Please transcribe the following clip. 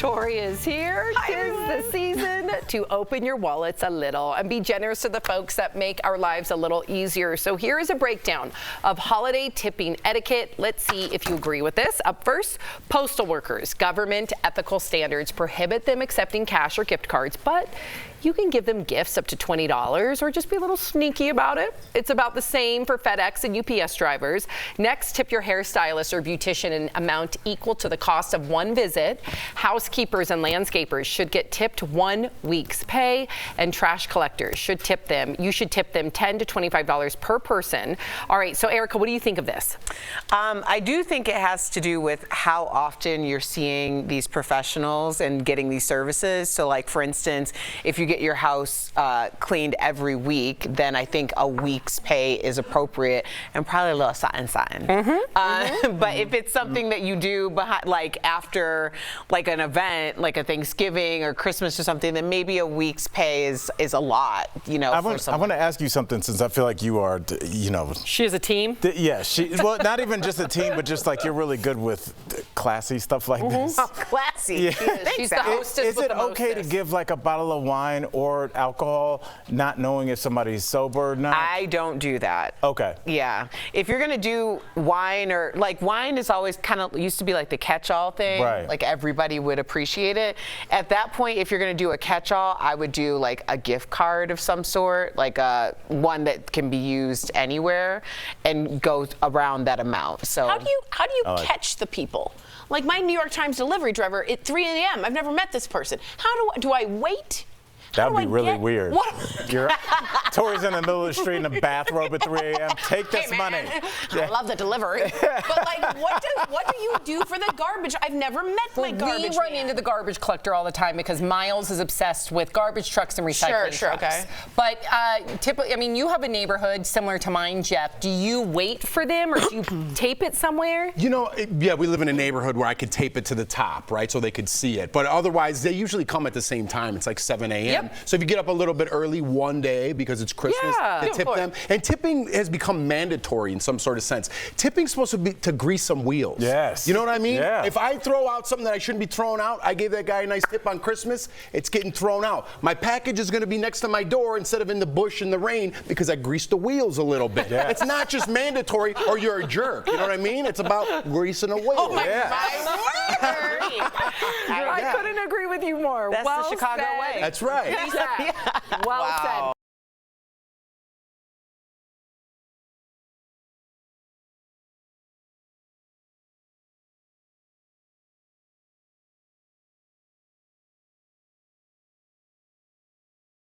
Tori is here. Tis the season to open your wallets a little and be generous to the folks that make our lives a little easier. So here is a breakdown of holiday tipping etiquette. Let's see if you agree with this. Up first, postal workers. Government ethical standards prohibit them accepting cash or gift cards, but you can give them gifts up to $20 or just be a little sneaky about it. It's about the same for FedEx and UPS drivers. Next, tip your hairstylist or beautician an amount equal to the cost of one visit. Housekeepers and landscapers should get tipped 1 week's pay, and trash collectors should tip them. You should tip them $10 to $25 per person. All right, so Erica, what do you think of this? I do think it has to do with how often you're seeing these professionals and getting these services. So like, for instance, if you get your house cleaned every week, then I think a week's pay is appropriate and probably a little something. But if it's something that you do behind, like after like an event, like a Thanksgiving or Christmas or something, then maybe a week's pay is a lot, you know. I want to ask you something, since I feel like you are, you know. She is a team? Yeah, well, not even just a team, but just like you're really good with classy stuff like this. Oh, classy. Yeah. She's the hostess. Is it okay to give like a bottle of wine or alcohol, not knowing if somebody's sober or not? I don't do that. Okay. Yeah. If you're gonna do wine, or like wine is always kind of used to be like the catch-all thing. Right. Like everybody would appreciate it. At that point, if you're gonna do a catch-all, I would do like a gift card of some sort, like one that can be used anywhere and go around that amount. So how do you catch the people? Like my New York Times delivery driver at 3 a.m. I've never met this person. How do I wait? That would be really weird. Tori's in the middle of the street in a bathrobe at 3 a.m. Take this money. I love the delivery. But like, what do you do for the garbage? I've never met my garbage We run man. into the garbage collector all the time because Miles is obsessed with garbage trucks and recycling trucks. Okay. But typically, I mean, you have a neighborhood similar to mine, Jeff. Do you wait for them or do you tape it somewhere? You know, yeah, we live in a neighborhood where I could tape it to the top, right, so they could see it. But otherwise, they usually come at the same time. It's like 7 a.m. Yep. So if you get up a little bit early one day because it's Christmas, they tip them. And tipping has become mandatory in some sort of sense. Tipping's supposed to be to grease some wheels. Yes. You know what I mean? Yeah. If I throw out something that I shouldn't be throwing out, I gave that guy a nice tip on Christmas, it's getting thrown out. My package is going to be next to my door instead of in the bush in the rain because I greased the wheels a little bit. Yes. It's not just mandatory or you're a jerk. You know what I mean? It's about greasing a wheel. Oh my Yeah. I couldn't agree with you more. That's well the Chicago said. way. That's right. Well said.